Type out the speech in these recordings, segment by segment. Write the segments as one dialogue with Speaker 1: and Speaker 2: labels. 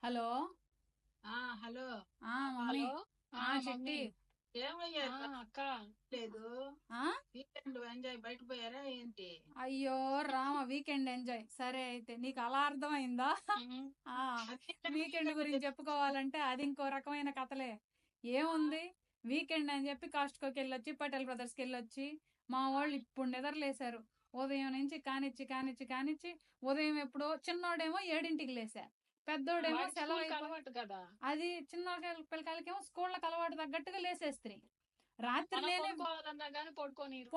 Speaker 1: Hello.
Speaker 2: Hello.
Speaker 1: Mummy.
Speaker 3: Hello.
Speaker 1: చిట్టి.
Speaker 3: Mummy.
Speaker 2: ఏమయ్యా
Speaker 3: అక్క.
Speaker 2: లేదు.
Speaker 1: ఆ
Speaker 2: వీకెండ్ ఎంజాయ్ బయట పోయారా ఏంటి?
Speaker 1: అయ్యో రామ, వీకెండ్ ఎంజాయ్. సరే అయితే నీకు అలా అర్థమైందా? వీకెండ్ గురించి చెప్పుకోవాలంటే అది ఇంకో రకమైన కథలే. ఏముంది, వీకెండ్ అని చెప్పి కాస్ట్కోకి వెళ్ళొచ్చి పటేల్ బ్రదర్స్కి వెళ్ళొచ్చి మా వాళ్ళు ఇప్పుడు నిద్రలేశారు. ఉదయం నుంచి కానిచ్చి ఉదయం ఎప్పుడో చిన్నోడేమో 7ంటికి లేసా, పెద్దోడేమో సెలవు
Speaker 3: అలవాటు కదా.
Speaker 1: అది చిన్న పిల్లకాయలకేమో స్కూళ్ళకి అలవాటు తగ్గట్టుగా లేసేస్త్రీ. రాత్రి నేనే పడుకోనీరు.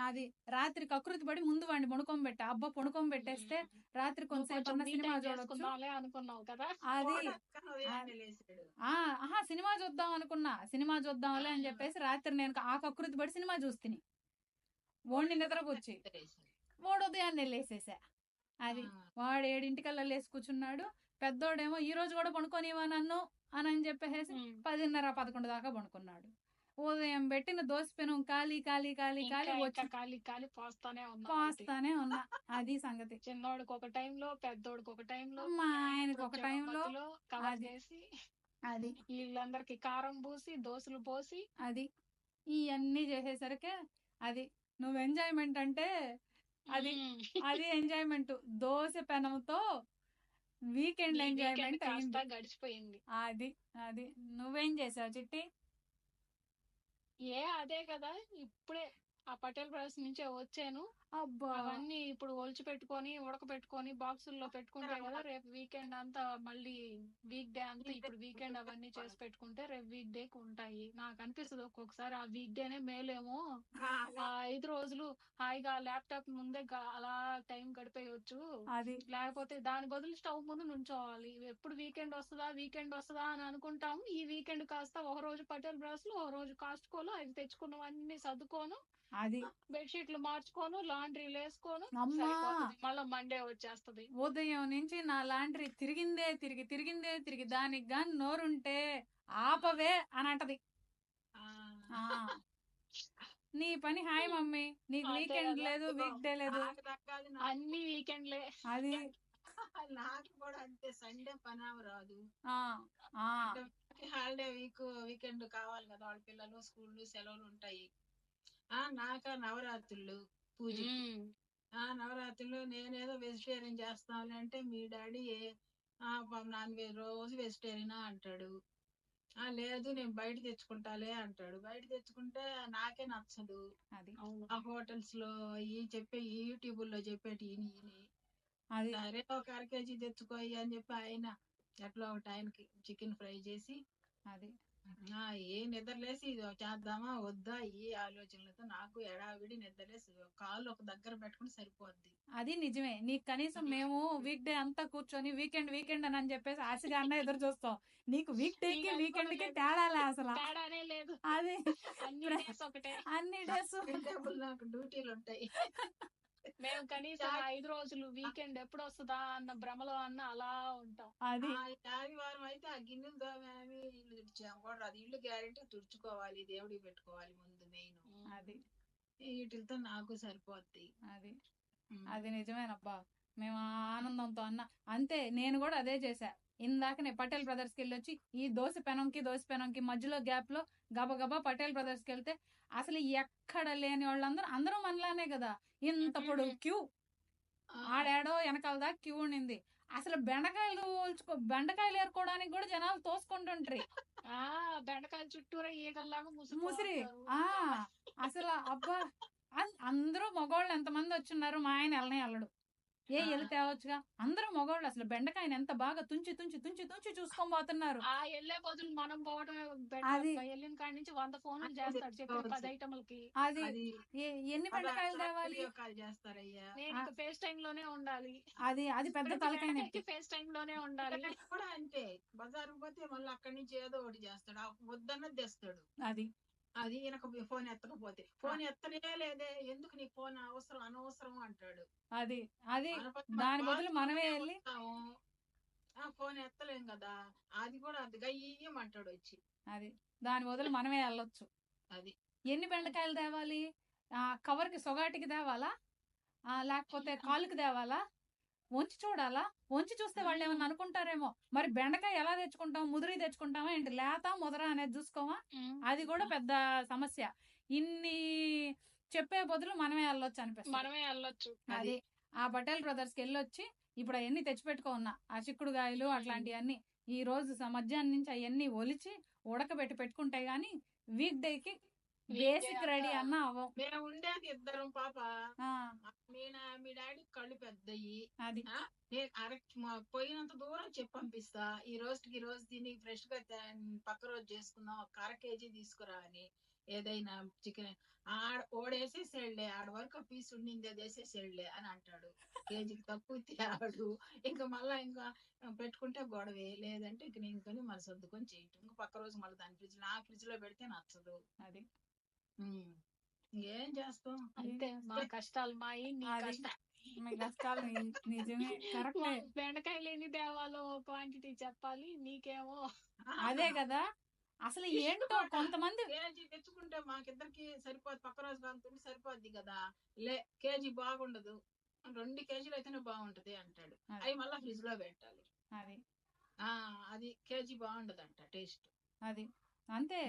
Speaker 1: అది రాత్రి కకృతి పడి ముందు వాడిని పడుకోబెట్టా. అబ్బా పడుకోబెట్టేస్తే రాత్రి కొంతసేపు సినిమా చూడొచ్చు
Speaker 3: అనుకున్నావు కదా.
Speaker 1: అది సినిమా చూద్దాం అనుకున్నా. సినిమా చూద్దాంలే అని చెప్పేసి రాత్రి నేను ఆ కకృతి పడి సినిమా చూస్తుని ఓడిని నిద్రపుచ్చి వాడు ఉదయాన్నే లేసేసా. అది వాడు 7ంటికల్లా లేసి కూర్చున్నాడు. పెద్దోడేమో ఈ రోజు కూడా పడుకోనివా నన్ను అని చెప్పేసి 10:30-11 దాకా పడుకున్నాడు. ఉదయం పెట్టిన దోశ పెనం ఖాళీ పోస్తానే ఉన్నా. అది సంగతి.
Speaker 3: చిన్నోడికి ఒక టైంలో, పెద్దోడికి ఒక టైంలో,
Speaker 1: మా ఆయనకి ఒక టైంలో
Speaker 3: అది వీళ్ళందరికి కారం పూసి దోశలు పోసి
Speaker 1: అది ఇవన్నీ చేసేసరికి అది నువ్వు ఎంజాయ్మెంట్ అంటే అది ఎంజాయ్మెంట్. దోశ పెనంతో వీకెండ్ ఎంజాయ్మెంట్
Speaker 3: గడిచిపోయింది.
Speaker 1: అది నువ్వేం చేసావు చిట్టి?
Speaker 3: అదే కదా, ఇప్పుడే ఆ పటేల్ బ్రదర్స్ నుంచే వచ్చాను. అవన్నీ ఇప్పుడు ఒలిచి పెట్టుకొని ఉడకబెట్టుకొని బాక్సుల్లో పెట్టుకుంటే కదా రేపు వీకెండ్ అంతా, మళ్ళీ వీక్ డే అంతా ఇప్పుడు వీకెండ్ అవన్నీ చేసి పెట్టుకుంటే రేపు వీక్ డే ఉంటాయి. నాకు అనిపిస్తుంది ఒక్కొక్కసారి ఆ వీక్ డేనే మేలేమో. 5 రోజులు హాయిగా ల్యాప్టాప్ ముందే అలా టైం గడిపేయచ్చు. లేకపోతే దాని బదులు స్టవ్ ముందు నుంచోవాలి. ఎప్పుడు వీకెండ్ వస్తుందా అని అనుకుంటాము. ఈ వీకెండ్ కాస్త ఒక రోజు పటేల్ బ్రదర్స్ లో, ఒక రోజు కాస్ట్కోలో అవి తెచ్చుకున్నవన్నీ సర్దుకోను,
Speaker 1: అది
Speaker 3: బెడ్షీట్లు మార్చుకోను, లాండ్రీలు వేసుకోను, మళ్ళీ మండే వచ్చేస్తది.
Speaker 1: ఉదయం నుంచి నా లాండ్రీ తిరిగిందే తిరిగి దానికి గాని నోరుంటే ఆపవే అని అంటది. నీ పని హాయ్ మమ్మీ, నీకు వీకెండ్ లేదు, వీక్ డే లేదు,
Speaker 3: అన్ని వీకెండ్లే.
Speaker 1: అది
Speaker 2: నాకు కూడా అంతే. సండే పని రాదు. హాలిడే వీకెండ్ కావాలి కదా, వాళ్ళ పిల్లలు స్కూళ్ళు సెలవులు ఉంటాయి. నాక నవరాత్రులు పూజ. నవరాత్రులు నేనేదో వెజిటేరియన్ చేస్తాను అంటే మీ డాడీ నాన్ వెజ్ రోజు వెజిటేరియన్ అంటాడు. లేదు నేను బయట తెచ్చుకుంటాలే అంటాడు. బయట తెచ్చుకుంటే నాకే నచ్చదు. ఆ హోటల్స్ లో యూట్యూబ్ లో చెప్పేటి సరే ఒక 1/2 kg తెచ్చుకోయి అని చెప్పి ఆయన ఎట్లా ఒక టైంకి చికెన్ ఫ్రై చేసి
Speaker 1: అది
Speaker 2: ఏ నిద్రలేసి ఇది చేద్దామా వద్దా ఈ ఆలోచనలతో నాకు ఎడావిడి నిద్రలేసి కాళ్ళు ఒక దగ్గర పెట్టుకుని సరిపోద్ది.
Speaker 1: అది నిజమే. నీకు కనీసం మేము వీక్ డే అంతా కూర్చొని వీకెండ్ అని చెప్పేసి ఆశగా అన్న ఎదురు చూస్తాం. నీకు వీక్ డే కి వీకెండ్ కి తేడాలే అసలు. అది అన్ని డేస్
Speaker 2: నాకు డ్యూటీలు ఉంటాయి.
Speaker 3: మేము కనీసం 5 రోజులు వీకెండ్ ఎప్పుడు వస్తుందా అన్న భ్రమలో అన్న అలా ఉంటాం.
Speaker 1: అది
Speaker 2: ఆదివారం అయితే ఆ గిన్నెలు దోమేమి ఇల్లు తుడిచాము కూడా, అది ఇల్లు గ్యారెంటీ తుడుచుకోవాలి, దేవుడికి పెట్టుకోవాలి ముందు మెయిన్.
Speaker 1: అది
Speaker 2: వీటితో నాకు సరిపోద్ది.
Speaker 1: అది నిజమేనబ్బా. మేము ఆనందంతో అంతే. నేను కూడా అదే చేశా. ఇందాకనే పటేల్ బ్రదర్స్ కి వెళ్ళొచ్చి ఈ దోశ పెనంకి మధ్యలో గ్యాప్ లో గబగబా పటేల్ బ్రదర్స్ కి వెళ్తే అసలు ఎక్కడ లేని వాళ్ళందరూ అందరూ మనలానే కదా, ఇంత పొడుగు క్యూ. ఆడాడో వెనకాల దాకా క్యూ ఉండింది. అసలు బెండకాయలు ఏరుకోవడానికి కూడా జనాలు తోసుకుంటుంటారు.
Speaker 3: బెండకాయలు చుట్టూరా ఈగల్లాగా
Speaker 1: ముసిరి. అసలు అబ్బా, అందరూ మగవాళ్ళు ఎంతమంది వచ్చున్నారు. మా ఆయన వెళ్ళడు. వెళ్ళి తేవచ్చుగా. అందరూ మగవాళ్ళు. అసలు బెండకాయని ఎంత బాగా తుంచి చూసుకొని పోతున్నారు.
Speaker 3: వెళ్ళే బదులు మనం పోవడం. వెళ్ళిన కాడి నుంచి 100 ఫోన్లు చేస్తాడు చెప్పి 10 ఐటమ్లకి.
Speaker 1: అది ఎన్ని బెండకాయలు తేవాలి?
Speaker 3: నేను ఫేస్ టైం లోనే ఉండాలి.
Speaker 1: అది పెద్ద తలకాయ నొప్పి.
Speaker 3: ఫేస్ టైం లోనే ఉండాలి.
Speaker 2: కూడా అంతే. బజారు పోతే మళ్ళీ అక్కడి నుంచి ఏదో ఒకటి చేస్తాడు, వద్దన్నది తెస్తాడు. అది ఈయనకు ఫోన్ ఎత్తకపోతే, ఫోన్ ఎత్తనే లేదే, ఎందుకు నీ ఫోన్ అనవసరం అంటాడు.
Speaker 1: అది దాని బదులు మనమే వెళ్ళి
Speaker 2: ఫోన్ ఎత్తలేం కదా, అది కూడా అది గయ్యమంటాడు వచ్చి.
Speaker 1: దాని బదులు మనమే వెళ్ళొచ్చు. ఎన్ని బెండకాయలు తేవాలి? కవర్కి సొగాటికి తేవాలా, లేకపోతే కాలుకి తేవాలా? వంచి చూడాలా? వంచి చూస్తే వాళ్ళు ఏమన్నా అనుకుంటారేమో. మరి బెండకాయ ఎలా తెచ్చుకుంటాం? ముదిరి తెచ్చుకుంటామా ఏంటి? లేత ముదర అనేది చూసుకోమా? అది కూడా పెద్ద సమస్య. ఇన్ని చెప్పే బదులు మనమే వెళ్ళొచ్చు అనిపిస్తుంది.
Speaker 3: మనమే వెళ్ళొచ్చు.
Speaker 1: అది ఆ పటేల్ బ్రదర్స్ కి వెళ్ళొచ్చి ఇప్పుడు అవన్నీ తెచ్చిపెట్టుకో ఉన్నా, ఆ చిక్కుడుగాయలు అట్లాంటివన్నీ ఈ రోజు మధ్యాహ్నం నుంచి అవన్నీ ఒలిచి ఉడకబెట్టి పెట్టుకుంటే గానీ వీక్ డే కి బేసిక్ రెడీ అన్న అవ్వం.
Speaker 2: మేము ఉండేది ఇద్దరం పాప.
Speaker 1: ఆ,
Speaker 2: మీ డాడీ కళ్ళు పెద్దయి.
Speaker 1: అది
Speaker 2: నేను పోయినంత దూరం చెప్పి పంపిస్తా. ఈ రోజు తిని ఫ్రెష్ గా పక్క రోజు చేసుకుందాం, ఒక 1/2 kg తీసుకురా అని. ఏదైనా చికెన్ ఓడేసేసేళ్లే, ఆడ వరకు పీస్ ఉండింది అది వేసేసేళ్లే అని అంటాడు. కేజీకి తక్కువ తేడు. ఇంకా మళ్ళా ఇంకా పెట్టుకుంటే గొడవే, లేదంటే ఇంక నేను కొని మళ్ళీ సర్దుకొని చేయటం. ఇంకా పక్క రోజు మళ్ళీ దాని ఫ్రిడ్జ్ లో పెడితే నచ్చదు.
Speaker 1: అది
Speaker 2: ఇంకేం చేస్తాం.
Speaker 3: అంతే మా కష్టాలు మాయి, నీ
Speaker 1: అది.
Speaker 3: కష్టాలు.
Speaker 1: మీ కష్టాలు నిజమే, కరెక్టే.
Speaker 3: బెండకాయలు ఎన్ని తేవాలో క్వాంటిటీ చెప్పాలి, నీకేమో
Speaker 1: అదే కదా. అసలు ఏంటో కొంతమంది
Speaker 2: కేజీ తెచ్చుకుంటే మాకిద్దరికి సరిపోదు, పక్క రోజు కాలుతుంది సరిపోద్ది కదా. కేజీ బాగుండదు, 2 kgలు అయితేనే బాగుంటది అంటాడు. అవి మళ్ళా ఫ్రిడ్జ్ లో పెట్టాలి.
Speaker 1: అది
Speaker 2: అది కేజీ బాగుండదు అంట టేస్ట్.
Speaker 1: అది అంతే.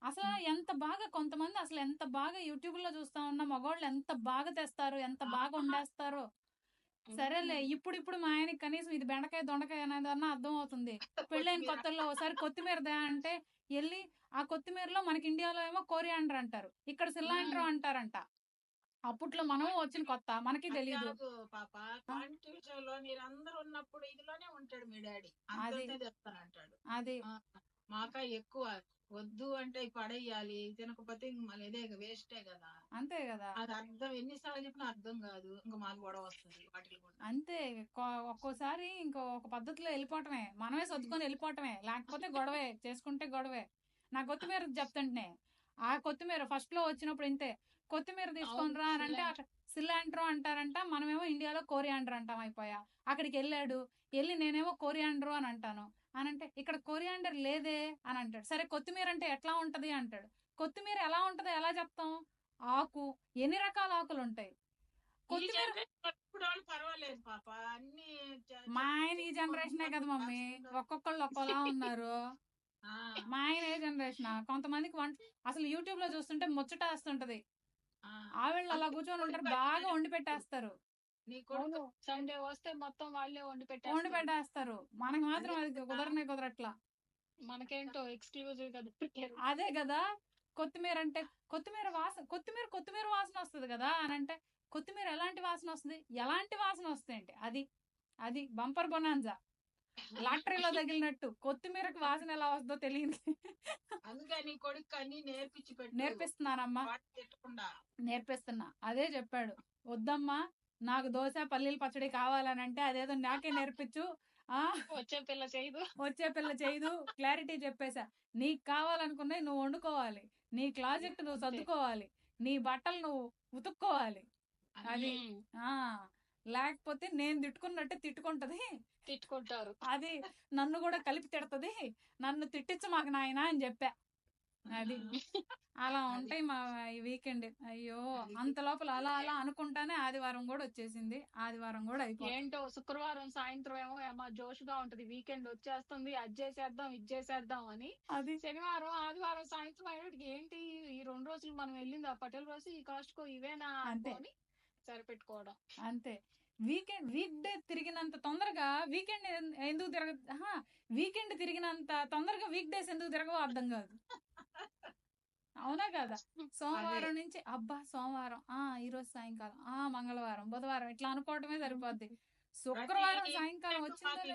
Speaker 1: అసలు ఎంత బాగా కొంతమంది అసలు ఎంత బాగా యూట్యూబ్ లో చూస్తా ఉన్న మగవాళ్ళు ఎంత బాగా తెస్తారు, ఎంత బాగా వండేస్తారు. సరేలే, ఇప్పుడు మా ఆయనకి కనీసం ఇది బెండకాయ దొండకాయ అనేది అన్న అర్థం అవుతుంది. పెళ్ళైన కొత్తల్లో ఒకసారి కొత్తిమీర దే అంటే వెళ్ళి ఆ కొత్తిమీరలో మనకి ఇండియాలో ఏమో కోరియాండర్ అంటారు, ఇక్కడ సిల్లాండ్రో అంటారంట. అప్పట్లో మనం వచ్చిన కొత్త మనకి తెలియదు
Speaker 2: పాప. క్వాంటిటీ విషయంలో మీరందరూ ఉన్నప్పుడు ఇదిలోనే ఉంటాడు మీ డాడీ, అంతే తెస్తానంటాడు.
Speaker 1: అది
Speaker 2: మాక ఎక్కువ వద్దు అంటే పడేయాలి, తినకపోతే మళ్ళీ ఇదే వేస్టే కదా.
Speaker 1: అంతే కదా.
Speaker 2: అది అర్థం ఎన్నిసార్లు చెప్పినా అర్థం కాదు, ఇంకా మాకు గొడవ వస్తుంది వాటికి కూడా.
Speaker 1: అంతే. ఒక్కోసారి ఇంకో ఒక పద్ధతిలో వెళ్ళిపోవటమే, మనమే సర్దుకొని వెళ్ళిపోవటమే, లేకపోతే గొడవే, చేసుకుంటే గొడవే. నా కొత్తిమీర చెప్తుంటే ఆ కొత్తిమీర ఫస్ట్ లో వచ్చినప్పుడు ఇంతే, కొత్తిమీర తీసుకొని రా అని అంటే సిలాంట్రో అంటారంట, మనమేమో ఇండియాలో కోరియాండర్ అంటాం. అయిపోయా అక్కడికి వెళ్ళి నేనేమో కోరియాండర్ అని అంటాను అని అంటే ఇక్కడ కోరియాండర్ లేదే అని అంటాడు. సరే కొత్తిమీర అంటే ఎట్లా ఉంటది అంటాడు. కొత్తిమీర ఎలా ఉంటదో ఎలా చెప్తాం? ఆకు, ఎన్ని రకాల ఆకులు ఉంటాయి. కొత్తిమీర
Speaker 2: పర్వాలేదు పాప, అన్ని
Speaker 1: మా ఆయన ఈ జనరేషనే కదా మమ్మీ, ఒక్కొక్కళ్ళు ఒక్కోలా ఉన్నారు. మా ఆయన ఏ జనరేషన్. కొంతమందికి అసలు యూట్యూబ్ లో చూస్తుంటే ముచ్చటేస్తుంటది. ఆవిళ్ళు అలా కూర్చొని ఉంటారు, బాగా వండి పెట్టేస్తారు.
Speaker 3: సండే వస్తే మొత్తం వాళ్ళే వండి
Speaker 1: పెట్టేస్తారు. మనకి మాత్రం అది కుదరట్లా.
Speaker 3: మనకేంటో ఎక్స్క్లూజివ్ కదా.
Speaker 1: అదే కదా. కొత్తిమీర అంటే కొత్తిమీర వాసన వస్తుంది కదా అని అంటే కొత్తిమీర ఎలాంటి వాసన వస్తుంది, ఎలాంటి వాసన వస్తుంది అంటే అది బంపర్ బొనాన్జా లాటరీలో తగిలినట్టు. కొత్తిమీరకు వాసన ఎలా వస్తుందో తెలియదు.
Speaker 2: అందుకని కొడుకు అన్ని
Speaker 1: నేర్పిస్తున్నానమ్మా, నేర్పిస్తున్నా. అదే చెప్పాడు, వద్దమ్మా నాకు దోశ పల్లీల పచ్చడి కావాలని అంటే అదేదో నాకే నేర్పించు,
Speaker 3: వచ్చే పిల్ల చేయదు.
Speaker 1: క్లారిటీ చెప్పేశా. నీకు కావాలనుకున్నది నువ్వు వండుకోవాలి, నీ క్లాజెట్ నువ్వు సర్దుకోవాలి, నీ బట్టలు నువ్వు ఉతుక్కోవాలి. అది లేకపోతే నేను తిట్టుకున్నట్టే తిట్టుకుంటారు. అది నన్ను కూడా కలిపి తిడతది, నన్ను తిట్టించు మాకు నాయనా అని చెప్పా. అది అలా ఉంటాయి మా వీకెండ్. అయ్యో అంత లోపల అలా అనుకుంటానే ఆదివారం కూడా వచ్చేసింది. ఆదివారం కూడా అయిపోయింది.
Speaker 3: ఏంటో శుక్రవారం సాయంత్రం ఏమో జోష్గా ఉంటది, వీకెండ్ వచ్చేస్తుంది, అది చేసేద్దాం ఇది చేసేద్దాం అని. అది శనివారం ఆదివారం సాయంత్రం అయినట్టుగా ఏంటి ఈ 2 రోజులు మనం వెళ్ళింది ఆ పటేల్ రోజు, ఈ కాస్ట్ కో ఇవేనా అని సరిపెట్టుకోవడం.
Speaker 1: అంతే. వీక్ డే తిరిగినంత తొందరగా వీకెండ్ ఎందుకు వీకెండ్ తిరిగినంత తొందరగా వీక్ డేస్ ఎందుకు తిరగవో అర్థం కాదు. అవునా కదా. సోమవారం నుంచి అబ్బా సోమవారం, ఈ రోజు సాయంకాలం, మంగళవారం, బుధవారం ఇట్లా అనుకోవటమే సరిపోద్ది. శుక్రవారం సాయంకాలం వచ్చింది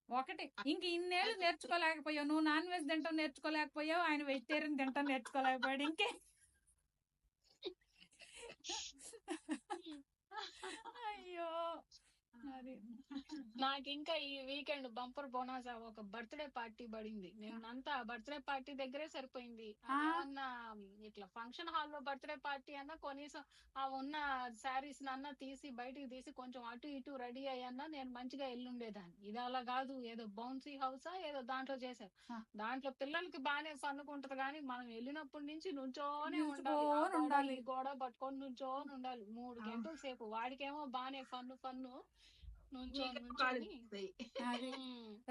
Speaker 1: ఒకటి. ఇంక ఇన్నేళ్ళు నేర్చుకోలేకపోయావు నువ్వు, నాన్ వెజ్ తింటాం నేర్చుకోలేకపోయావు, ఆయన వెజిటేరియన్ తింటాం నేర్చుకోలేకపోయాడు. ఇంకే అయ్యో అది
Speaker 3: నాకు ఇంకా ఈ వీకెండ్ బంపర్ బోనస్ ఒక బర్త్డే పార్టీ పడింది. నిన్నంతా బర్త్డే పార్టీ దగ్గరే సరిపోయింది. అదేమన్నా ఇట్లా ఫంక్షన్ హాల్ లో బర్త్డే పార్టీ అన్నా కనీసం ఆ ఉన్న శారీస్ నన్నా బయటికి తీసి కొంచెం అటు ఇటు రెడీ అయ్యన్నా నేను మంచిగా ఎల్లుండేదాన్ని. ఇది అలా కాదు, ఏదో బౌన్సీ హౌసా ఏదో దాంట్లో చేశారు. దాంట్లో పిల్లలకి బాగానే ఫన్నుకుంటది కానీ మనం వెళ్ళినప్పటి నుంచి నుంచోనే ఉండాలి, గోడ పట్టుకొని నుంచోని ఉండాలి 3 గంటల సేపు. వాడికేమో బాగానే ఫన్ను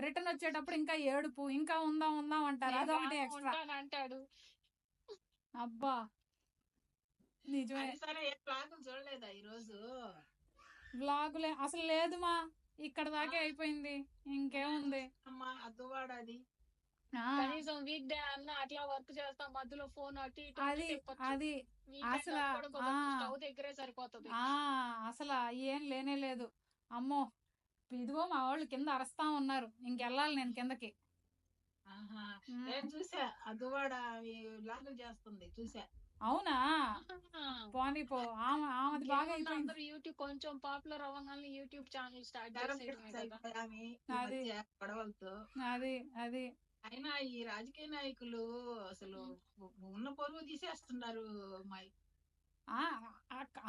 Speaker 1: రిటర్న్ వచ్చేటప్పుడు ఇంకా ఏడుపు, ఇంకా ఉందాం అంటారు, అదొకటి ఎక్స్ట్రా
Speaker 3: అంటాడు.
Speaker 1: అబ్బా నిజమే.
Speaker 2: సరే చూడలేదా ఈ రోజు?
Speaker 1: వ్లాగులే అసలు లేదు మా, ఇక్కడ దాకే అయిపోయింది, ఇంకేముంది
Speaker 2: అమ్మా అద్దువాడది.
Speaker 3: కనీసం వీక్ డే అన్న అట్లా వర్క్ చేస్తాం, మధ్యలో ఫోన్ అటు ఇటు
Speaker 1: అది అసలు
Speaker 3: స్టవ్ దగ్గరే సరిపోతుంది.
Speaker 1: అసలు ఏం లేనే లేదు. అమ్మో ఇదిగో మా వాళ్ళు కింద అరస్తా ఉన్నారు, ఇంకెళ్ళాలి నేను కిందకి.
Speaker 2: నేను చూసా అద్దువాడ లాగులు చేస్తుంది, చూసా.
Speaker 1: అవునా? పోనీ పో, ఆమెది బాగా అయిపోయింది.
Speaker 3: యూట్యూబ్ కొంచెం పాపులర్ అవ్వగానే యూట్యూబ్ ఛానల్ స్టార్ట్
Speaker 2: గొడవలతో.
Speaker 1: అది
Speaker 2: అయినా ఈ రాజకీయ నాయకులు అసలు ఉన్న పొరుగు తీసేస్తున్నారు. అమ్మాయి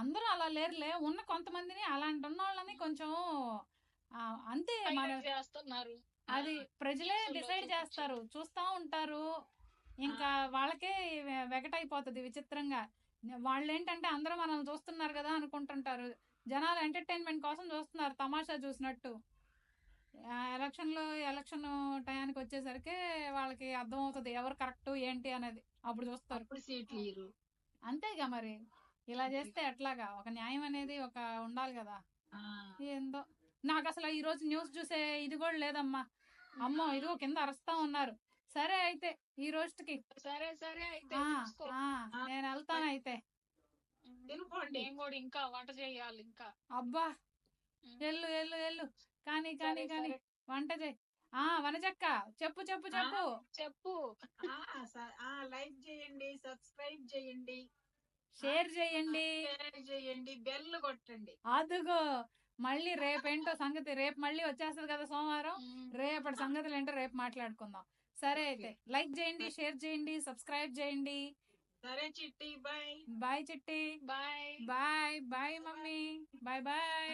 Speaker 1: అందరూ అలా లేరులే, ఉన్న కొంతమందిని అలాంటి ఉన్న వాళ్ళని కొంచెం అంతే
Speaker 3: చేస్తున్నారు.
Speaker 1: అది ప్రజలే డిసైడ్ చేస్తారు, చూస్తా ఉంటారు, ఇంకా వాళ్ళకే వెగటైపోతుంది విచిత్రంగా. వాళ్ళు ఏంటంటే అందరూ మనల్ని చూస్తున్నారు కదా అనుకుంటుంటారు, జనాలు ఎంటర్టైన్మెంట్ కోసం చూస్తున్నారు, తమాషా చూసినట్టు. ఎలక్షన్ టయానికి వచ్చేసరికి వాళ్ళకి అర్థం అవుతుంది ఎవరు కరెక్ట్ ఏంటి అనేది, అప్పుడు చూస్తారు. అంతేగా మరి, ఇలా చేస్తే ఎట్లాగా? ఒక న్యాయం అనేది ఒక ఉండాలి కదా. ఏందో నాకు అసలు ఈ రోజు న్యూస్ చూసే ఇది కూడా లేదమ్మా. అమ్మో ఇదిగో కింద అరుస్తా ఉన్నారు. సరే అయితే ఈ రోజుకి
Speaker 3: సరే
Speaker 1: నేను వెళ్తాను అయితే.
Speaker 3: ఇంకా వంట చేయాలి ఇంకా.
Speaker 1: అబ్బా ఎల్లు కానీ వంట చేయి. వనజక్క చెప్పు.
Speaker 2: లైక్ చేయండి, సబ్స్క్రైబ్ చేయండి,
Speaker 1: షేర్ చేయండి,
Speaker 2: బెల్ కొట్టండి.
Speaker 1: అదుగో మళ్ళీ రేపేంటో సంగతి, రేపు మళ్ళీ వచ్చేస్తుంది కదా సోమవారం, రేపటి సంగతులు ఏంటో రేపు మాట్లాడుకుందాం. సరే అయితే లైక్ చేయండి, షేర్ చేయండి, సబ్స్క్రైబ్ చేయండి.
Speaker 2: సరే చిట్టి, బాయ్
Speaker 1: చిట్టి, బాయ్ మమ్మీ, బాయ్.